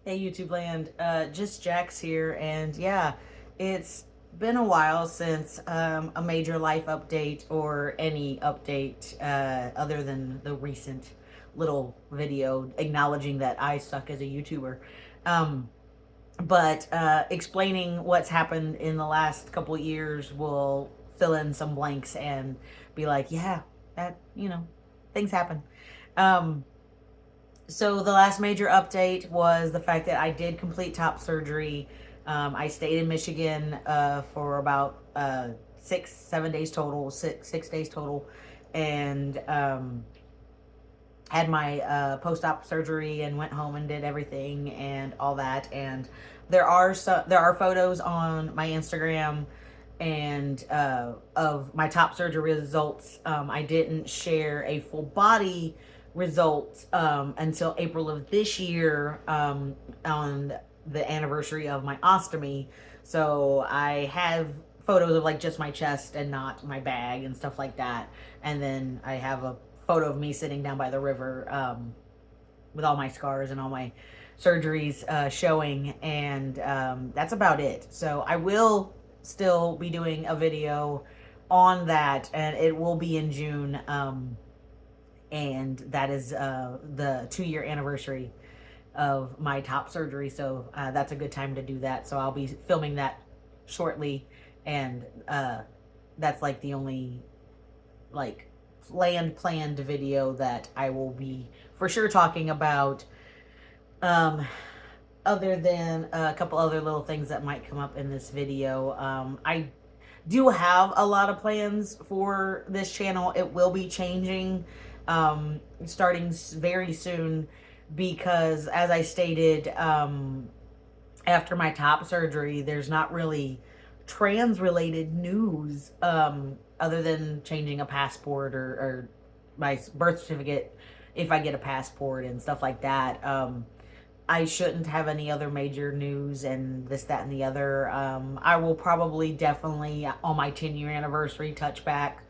Hey YouTube land, just Jax here, and yeah, it's been a while since a major life update or any update other than the recent little video acknowledging that I suck as a YouTuber. Um, but explaining what's happened in the last couple years will fill in some blanks and be like, yeah, that, things happen. Um, so the last major update was the fact that I did complete top surgery. I stayed in Michigan for about 6 7 days total, six days total, and had my post-op surgery and went home and did everything and all that. And there are photos on my Instagram and of my top surgery results. I didn't share a full body result until April of this year, on the anniversary of my ostomy. So I have photos of like just my chest and not my bag and stuff like that. And then I have a photo of me sitting down by the river, with all my scars and all my surgeries showing. And that's about it. So I will still be doing a video on that, and it will be in June. And that is the 2 year anniversary of my top surgery. So that's a good time to do that. So I'll be filming that shortly. And that's like the only like planned video that I will be for sure talking about. Um, Other than a couple other little things that might come up in this video, I do have a lot of plans for this channel. It will be changing starting very soon because, as I stated, after my top surgery, there's not really trans related news other than changing a passport or my birth certificate if I get a passport and stuff like that. I shouldn't have any other major news and this, that, and the other. I will probably definitely on my 10 year anniversary touch back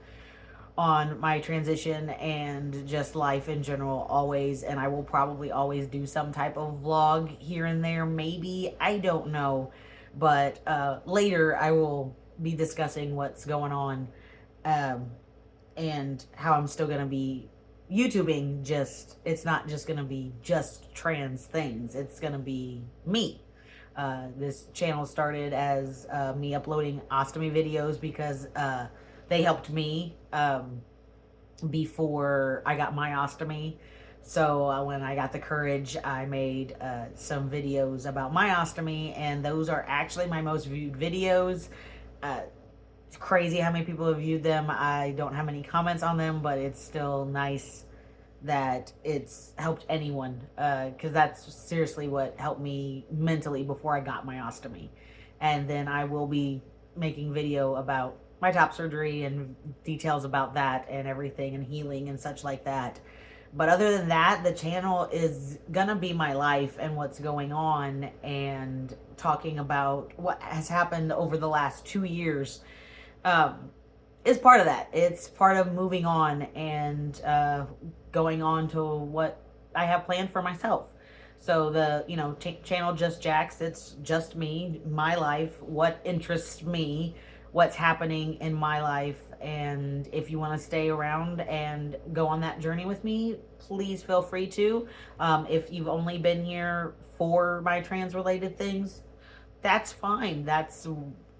on my transition and just life in general always. And I will probably always do some type of vlog here and there, maybe, I don't know. But later I will be discussing what's going on, um, and how I'm still going to be YouTubing. Just, it's not just going to be just trans things, it's going to be me. This channel started as me uploading ostomy videos because they helped me before I got my ostomy. So when I got the courage, I made some videos about my ostomy, and those are actually my most viewed videos. It's crazy how many people have viewed them. I don't have any comments on them, but it's still nice that it's helped anyone, because that's seriously what helped me mentally before I got my ostomy. And then I will be making video about my top surgery and details about that and everything and healing and such like that. But other than that, the channel is gonna be my life and what's going on, and talking about what has happened over the last 2 years um, is part of that. It's part of moving on and going on to what I have planned for myself. So the channel Just Jax, it's just me, my life, what interests me, what's happening in my life. And if you want to stay around and go on that journey with me, please feel free to. If you've only been here for my trans related things, that's fine. That's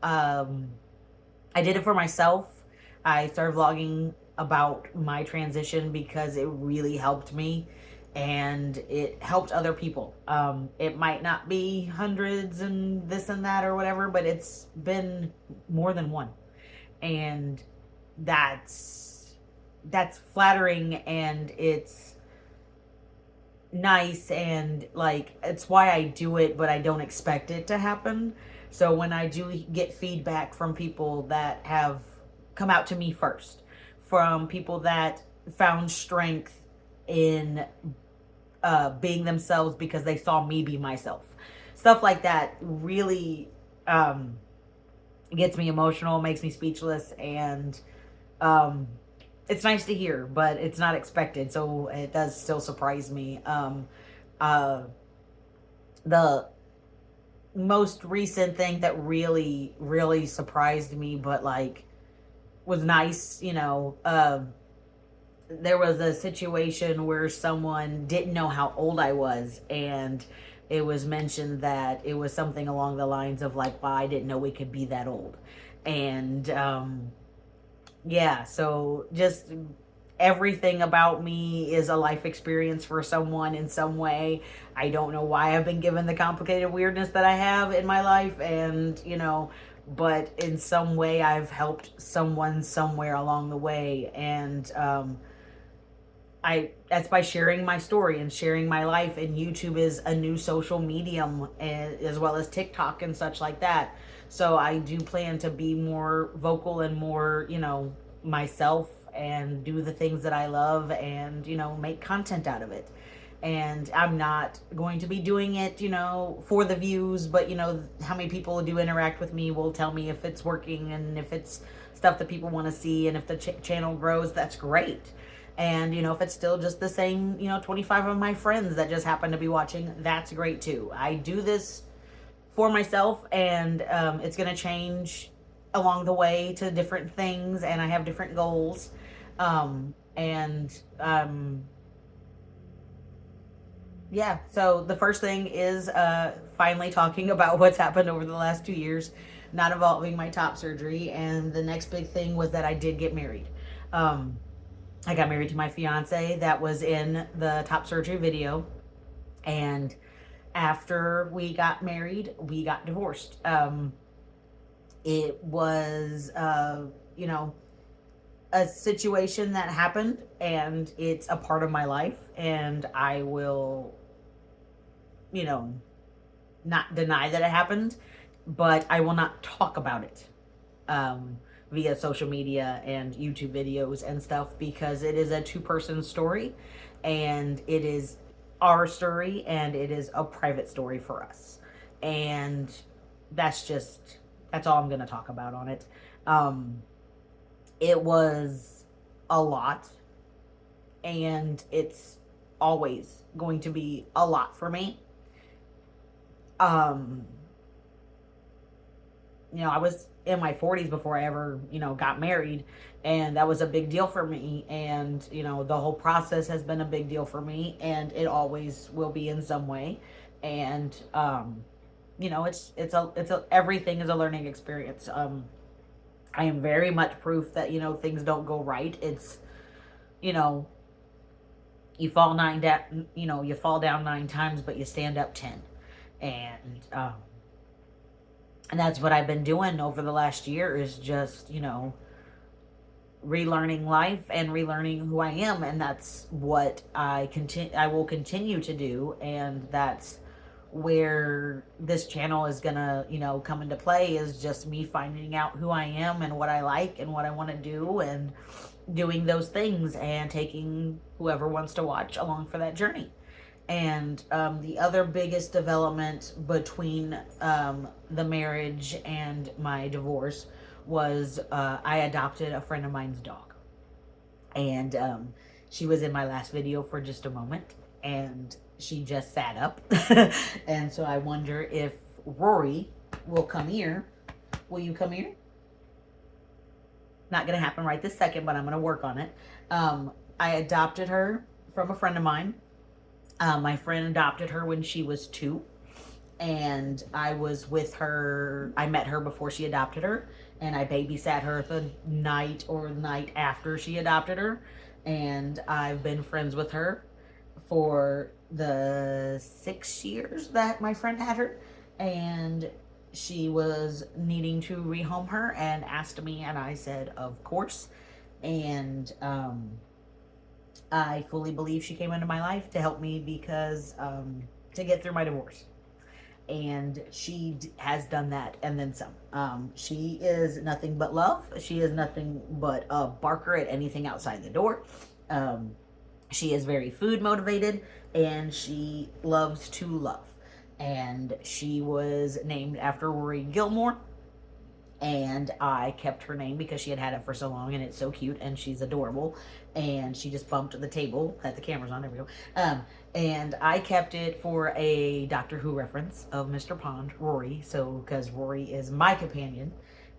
I did it for myself. I started vlogging about my transition because it really helped me and it helped other people. It might not be hundreds and this and that or whatever, but it's been more than one. And that's flattering, and it's nice, and like it's why I do it, but I don't expect it to happen. So when I do get feedback from people that have come out to me first, from people that found strength in being themselves because they saw me be myself, stuff like that really gets me emotional, makes me speechless, and um, it's nice to hear, but it's not expected, so it does still surprise me. Uh, The most recent thing that really, really surprised me, but like was nice, there was a situation where someone didn't know how old I was, and it was mentioned that it was something along the lines of like, "Well, I didn't know we could be that old," and yeah, so just everything about me is a life experience for someone in some way. I don't know why I've been given the complicated weirdness that I have in my life, and but in some way I've helped someone somewhere along the way, and I that's by sharing my story and sharing my life. And YouTube is a new social medium, as well as TikTok and such like that. So I do plan to be more vocal and more, myself, and do the things that I love, and make content out of it. And I'm not going to be doing it, for the views, but how many people do interact with me will tell me if it's working, and if it's stuff that people want to see, and if the channel grows, that's great. And if it's still just the same 25 of my friends that just happen to be watching, that's great too. I do this for myself, and it's going to change along the way to different things, and I have different goals. And yeah, so the first thing is finally talking about what's happened over the last 2 years, not involving my top surgery. And the next big thing was that I did get married. I got married to my fiance that was in the top surgery video. And after we got married, we got divorced. It was, a situation that happened, and it's a part of my life, and I will, not deny that it happened, but I will not talk about it via social media and YouTube videos and stuff, because it is a two-person story, and it is our story, and it is a private story for us. And that's all I'm going to talk about on it. It was a lot, and it's always going to be a lot for me. I was in my 40s before I ever, got married, and that was a big deal for me. And, the whole process has been a big deal for me, and it always will be in some way. And, everything is a learning experience. I am very much proof that, things don't go right. It's, you fall you fall down 9 times, but you stand up 10. And that's what I've been doing over the last year, is just, relearning life and relearning who I am. And that's what I will continue to do. And that's where this channel is gonna, come into play, is just me finding out who I am and what I like and what I want to do, and doing those things, and taking whoever wants to watch along for that journey. And the other biggest development between the marriage and my divorce was I adopted a friend of mine's dog. And she was in my last video for just a moment, and she just sat up. And so I wonder if Rory will come here. Will you come here? Not going to happen right this second, but I'm going to work on it. I adopted her from a friend of mine. My friend adopted her when she was 2, and I was with her. I met her before she adopted her, and I babysat her the night after she adopted her. And I've been friends with her for the 6 years that my friend had her. And she was needing to rehome her and asked me, and I said, of course. And I fully believe she came into my life to help me, because to get through my divorce. And she has done that and then some. She is nothing but love. She is nothing but a barker at anything outside the door. She is very food motivated, and she loves to love. And she was named after Rory Gilmore. and I kept her name because she had had it for so long, and it's so cute, and she's adorable, and she just bumped the table. Had the cameras on. There we go. And I kept it for a Doctor Who reference of Mr. Pond, Rory. So because Rory is my companion,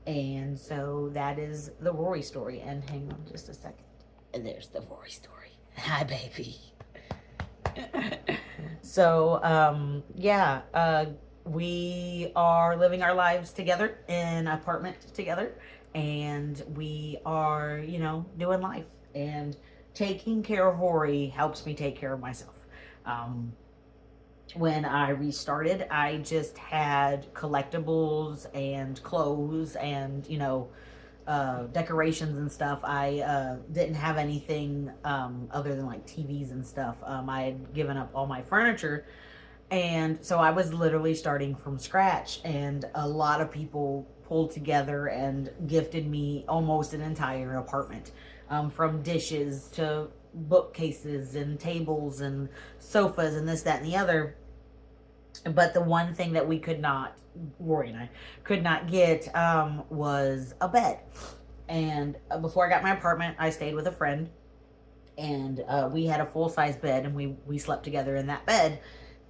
and so that is the Rory story. And hang on just a second. And there's the Rory story. Hi, baby. So yeah, we are living our lives together in an apartment together, and we are, you know, doing life, and taking care of Rory helps me take care of myself. um, when I restarted, I just had collectibles and clothes and, you know, decorations and stuff. I didn't have anything other than like TVs and stuff. I had given up all my furniture, and so I was literally starting from scratch. And a lot of people pulled together and gifted me almost an entire apartment, from dishes to bookcases and tables and sofas and this, that, and the other. But the one thing that we could not, Rory and I, could not get was a bed. And before I got my apartment, I stayed with a friend, and we had a full size bed, and we slept together in that bed.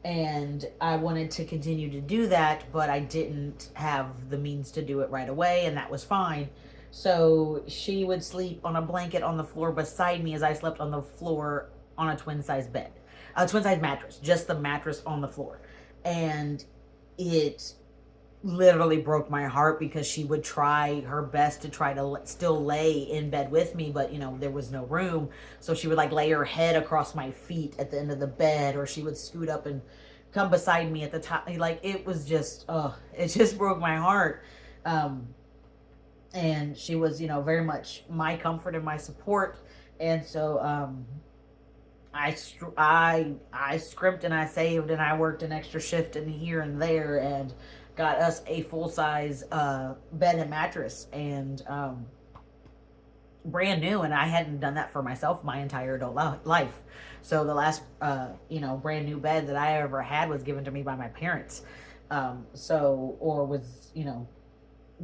And I wanted to continue to do that, but I didn't have the means to do it right away, and that was fine. So she would sleep on a blanket on the floor beside me as I slept on the floor on a twin size bed, a twin size mattress, just the mattress on the floor. And it literally broke my heart because she would try her best to try to still lay in bed with me, but you know, there was no room. So she would like lay her head across my feet at the end of the bed, or she would scoot up and come beside me at the top. Like, it was just, it just broke my heart. um and she was, you know, very much my comfort and my support. And so I scrimped and I saved and I worked an extra shift in here and there, and got us a full size bed and mattress, and brand new. And I hadn't done that for myself my entire adult life. So the last you know, brand new bed that I ever had was given to me by my parents. Or was, you know,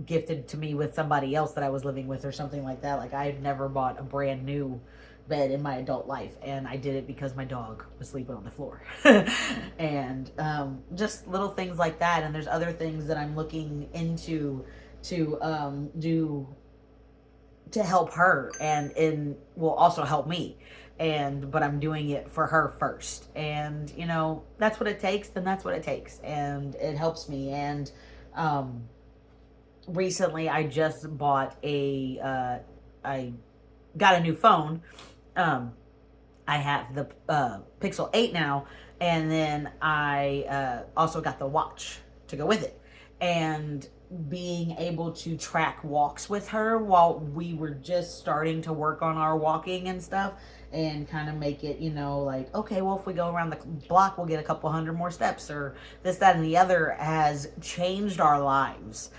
gifted to me with somebody else that I was living with or something like that. Like, I had never bought a brand new bed in my adult life, and I did it because my dog was sleeping on the floor. And just little things like that. And there's other things that I'm looking into to do to help her, and will also help me. And but I'm doing it for her first, and you know, that's what it takes. Then that's what it takes, and it helps me. And um recently I just bought I got a new phone. um I have the Pixel 8 now, and then I also got the watch to go with it. And being able to track walks with her while we were just starting to work on our walking and stuff, and kind of make it, you know, like, okay, well, if we go around the block, we'll get a couple hundred more steps, or this, that, and the other, has changed our lives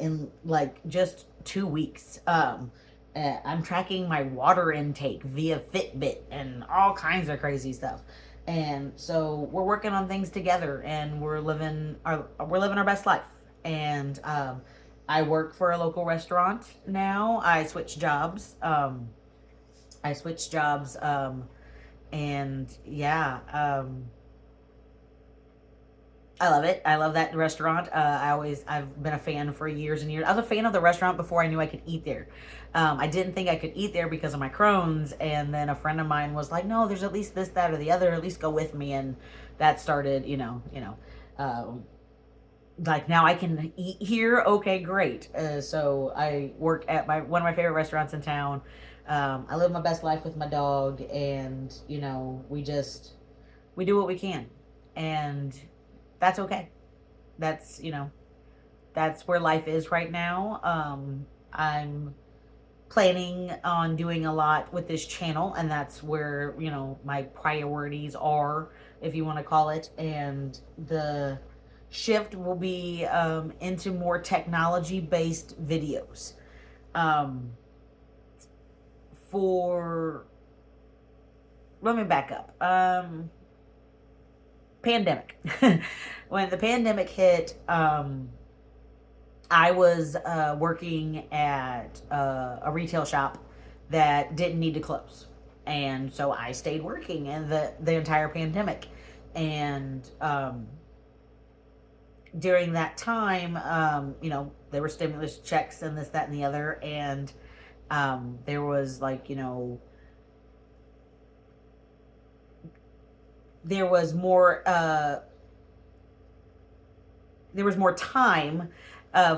in like just 2 weeks. I'm tracking my water intake via Fitbit and all kinds of crazy stuff. And so we're working on things together, and we're living our best life. And I work for a local restaurant now. I switched jobs. And yeah, I love it. I love that restaurant. I've been a fan for years and years. I was a fan of the restaurant before I knew I could eat there. I didn't think I could eat there because of my Crohn's, and then a friend of mine was like, "No, there's at least this, that, or the other. At least go with me." And that started, like, now I can eat here. Okay, great. So I work at one of my favorite restaurants in town. I live my best life with my dog, and you know, we do what we can, and that's okay. That's, you know, that's where life is right now. I'm planning on doing a lot with this channel, and that's where, you know, my priorities are, if you want to call it. And the shift will be into more technology based videos. Um, for Let me back up. Pandemic. When the pandemic hit, I was working at a retail shop that didn't need to close, and so I stayed working in the entire pandemic. And during that time, there were stimulus checks and this, that, and the other, and there was like, there was more time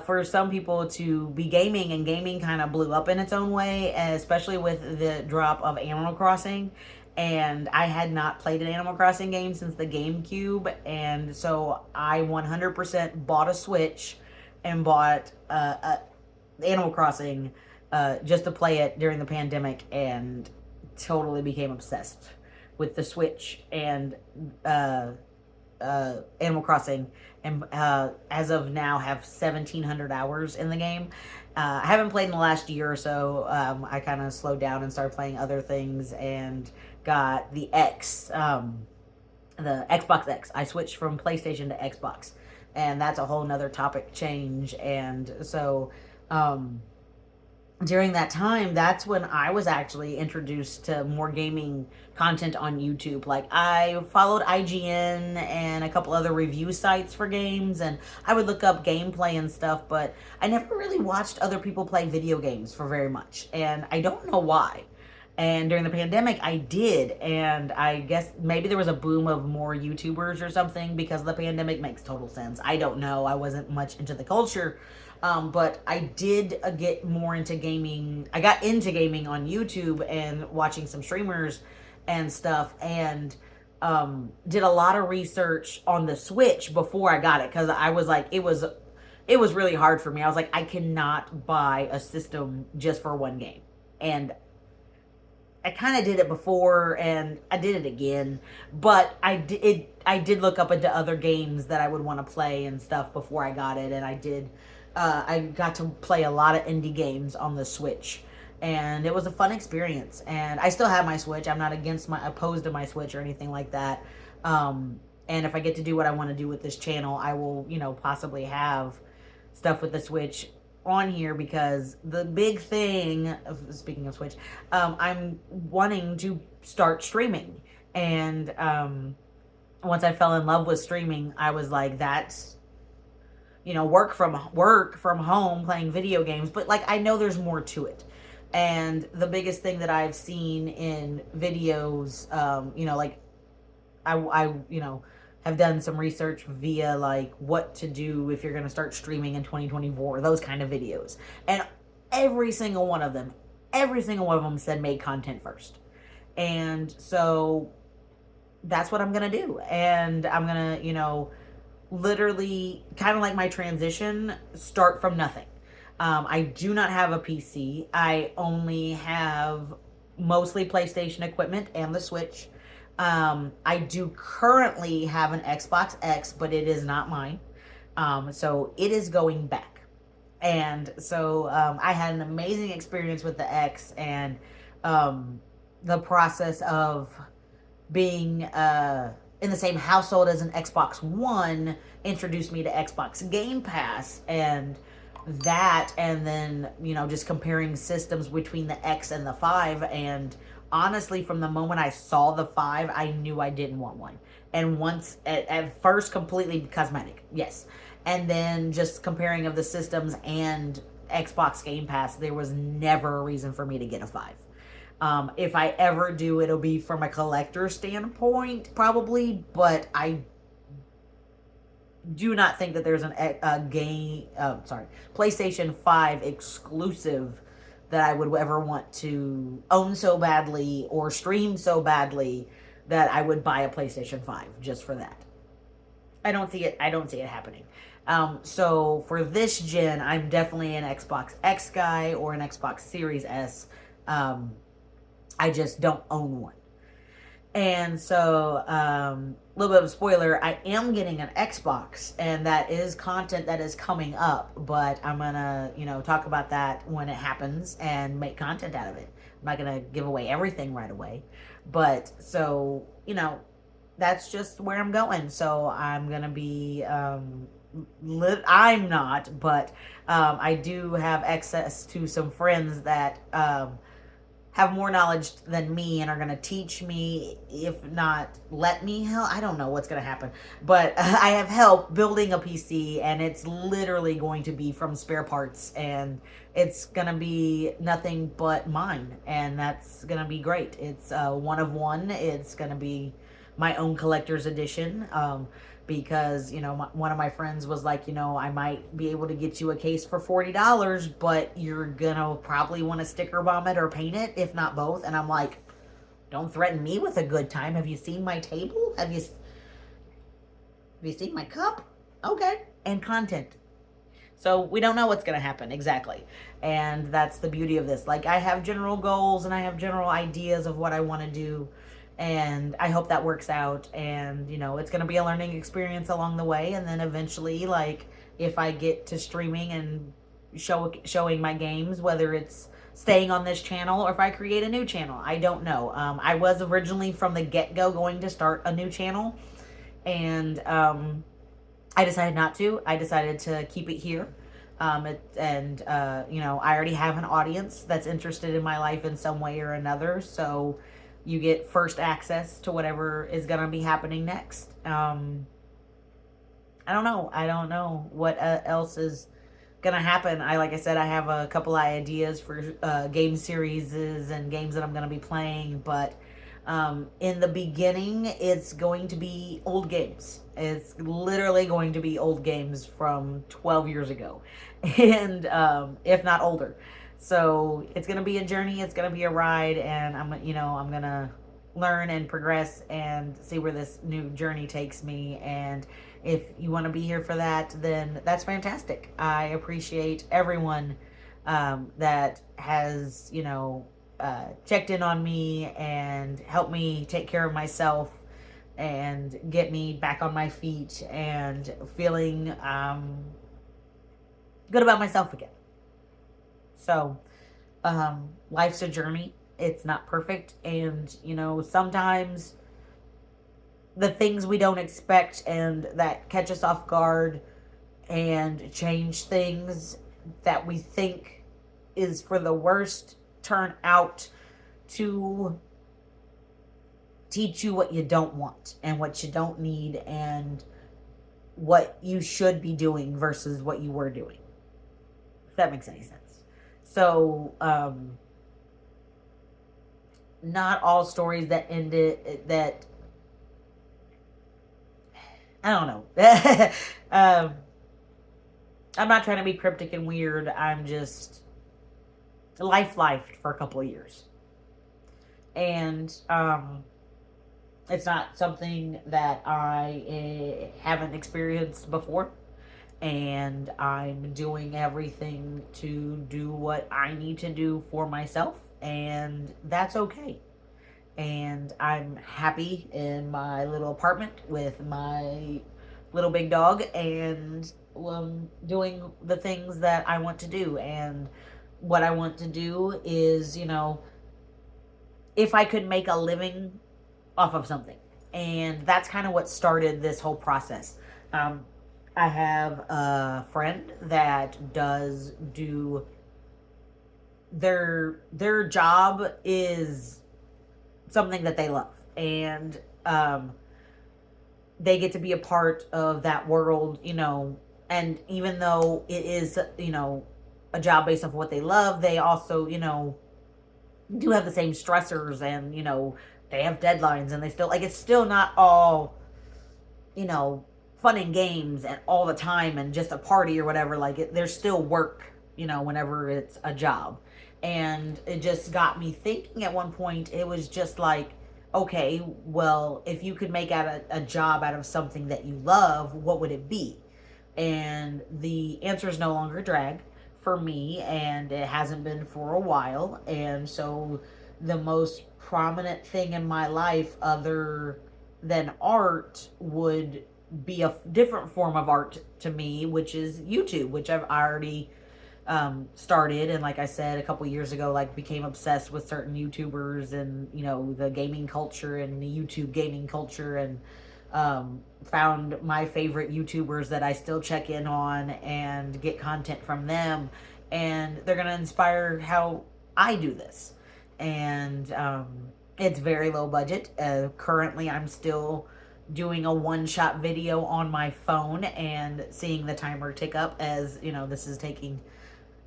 for some people to be gaming, and gaming kind of blew up in its own way, especially with the drop of Animal Crossing. And I had not played an Animal Crossing game since the GameCube, and so I 100% bought a Switch and bought Animal Crossing just to play it during the pandemic, and totally became obsessed with the Switch and Animal Crossing, and as of now have 1,700 hours in the game. I haven't played in the last year or so. I kind of slowed down and started playing other things, and got the the Xbox X. I switched from PlayStation to Xbox, and that's a whole nother topic change. And so during that time, that's when I was actually introduced to more gaming content on YouTube. Like, I followed IGN and a couple other review sites for games, and I would look up gameplay and stuff, but I never really watched other people play video games for very much, and I don't know why. And during the pandemic, I did, and I guess maybe there was a boom of more YouTubers or something because of the pandemic. Makes total sense. I don't know. I wasn't much into the culture, but I did get more into gaming. I got into gaming on YouTube and watching some streamers and stuff, and did a lot of research on the Switch before I got it, because I was like, it was really hard for me. I was like, I cannot buy a system just for one game, and I kind of did it before, and I did it again, but I did look up into other games that I would want to play and stuff before I got it, and I got to play a lot of indie games on the Switch, and it was a fun experience. And I still have my Switch. I'm not opposed to my Switch or anything like that. And if I get to do what I want to do with this channel, I will, possibly have stuff with the Switch on here, because the big thing, speaking of Switch, I'm wanting to start streaming. And once I fell in love with streaming, I was like, that's, work from home playing video games, but like, I know there's more to it. And the biggest thing that I've seen in videos, like, I have done some research via like what to do if you're going to start streaming in 2024, those kind of videos. And every single one of them said make content first. And so that's what I'm going to do. And I'm going to, literally, kind of like my transition, start from nothing. I do not have a PC. I only have mostly PlayStation equipment and the Switch. I do currently have an Xbox X, but it is not mine. So it is going back. And so I had an amazing experience with the X, and the process of being in the same household as an Xbox One introduced me to Xbox Game Pass, and then just comparing systems between the X and the 5. And honestly, from the moment I saw the 5, I knew I didn't want one. And once, at first, completely cosmetic, yes, and then just comparing of the systems and Xbox Game Pass, there was never a reason for me to get a 5. If I ever do, it'll be from a collector standpoint, probably, but I do not think that there's PlayStation 5 exclusive that I would ever want to own so badly or stream so badly that I would buy a PlayStation 5 just for that. I don't see it happening. So for this gen, I'm definitely an Xbox X guy or an Xbox Series S. I just don't own one. And so, a little bit of a spoiler, I am getting an Xbox, and that is content that is coming up, but I'm gonna, talk about that when it happens and make content out of it. I'm not gonna give away everything right away, but so, that's just where I'm going. So I'm gonna be, I'm not, but I do have access to some friends that have more knowledge than me and are going to teach me, if not let me help. I don't know what's going to happen, but I have help building a PC, and it's literally going to be from spare parts, and it's going to be nothing but mine, and that's going to be great. It's one of one. It's going to be my own collector's edition. Because one of my friends was like, I might be able to get you a case for $40, but you're gonna probably want to sticker bomb it or paint it, if not both. And I'm like, don't threaten me with a good time. Have you seen my table? Have you seen my cup? Okay. And content. So we don't know what's going to happen exactly. And that's the beauty of this. Like, I have general goals and I have general ideas of what I want to do. And I hope that works out. And, it's going to be a learning experience along the way. And then eventually, like, if I get to streaming and showing my games, whether it's staying on this channel or if I create a new channel, I don't know. I was originally from the get-go going to start a new channel. And I decided not to. I decided to keep it here. I already have an audience that's interested in my life in some way or another. So you get first access to whatever is going to be happening next. I don't know. I don't know what else is going to happen. Like I said, I have a couple ideas for game series and games that I'm going to be playing, but in the beginning, it's going to be old games. It's literally going to be old games from 12 years ago, and if not older. So it's going to be a journey. It's going to be a ride, and I'm going to learn and progress and see where this new journey takes me. And if you want to be here for that, then that's fantastic. I appreciate everyone that has, checked in on me and helped me take care of myself and get me back on my feet and feeling good about myself again. So, life's a journey. It's not perfect. And, sometimes the things we don't expect and that catch us off guard and change things that we think is for the worst turn out to teach you what you don't want and what you don't need and what you should be doing versus what you were doing. If that makes any sense. So, not all stories that ended that, I don't know. I'm not trying to be cryptic and weird. I'm just lifed for a couple of years. And it's not something that I haven't experienced before. And I'm doing everything to do what I need to do for myself. And that's okay. And I'm happy in my little apartment with my little big dog and doing the things that I want to do. And what I want to do is, if I could make a living off of something. And that's kind of what started this whole process. I have a friend that does do their job is something that they love, and they get to be a part of that world, and even though it is, a job based off of what they love, they also, do have the same stressors, and, they have deadlines, and they still, it's still not all, fun and games and all the time and just a party or whatever. There's still work, whenever it's a job. And it just got me thinking at one point. It was just like, okay, well, if you could make a job out of something that you love, what would it be? And the answer is no longer drag for me, and it hasn't been for a while. And so the most prominent thing in my life other than art would be a different form of art to me, which is YouTube, which I've already started. And like I said, a couple years ago, became obsessed with certain YouTubers and, the gaming culture and the YouTube gaming culture. And found my favorite YouTubers that I still check in on and get content from them. And they're going to inspire how I do this. And it's very low budget. Currently, I'm still doing a one-shot video on my phone and seeing the timer tick up as, this is taking,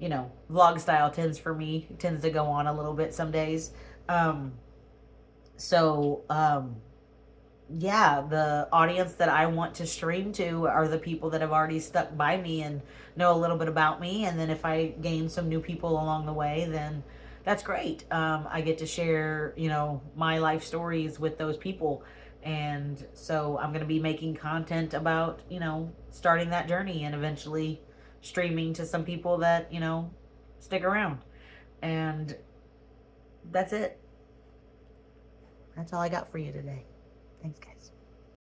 vlog style tends to go on a little bit some days. So, yeah, the audience that I want to stream to are the people that have already stuck by me and know a little bit about me. And then if I gain some new people along the way, then that's great. I get to share, my life stories with those people. And so I'm going to be making content about, starting that journey and eventually streaming to some people that, stick around. And that's it. That's all I got for you today. Thanks, guys.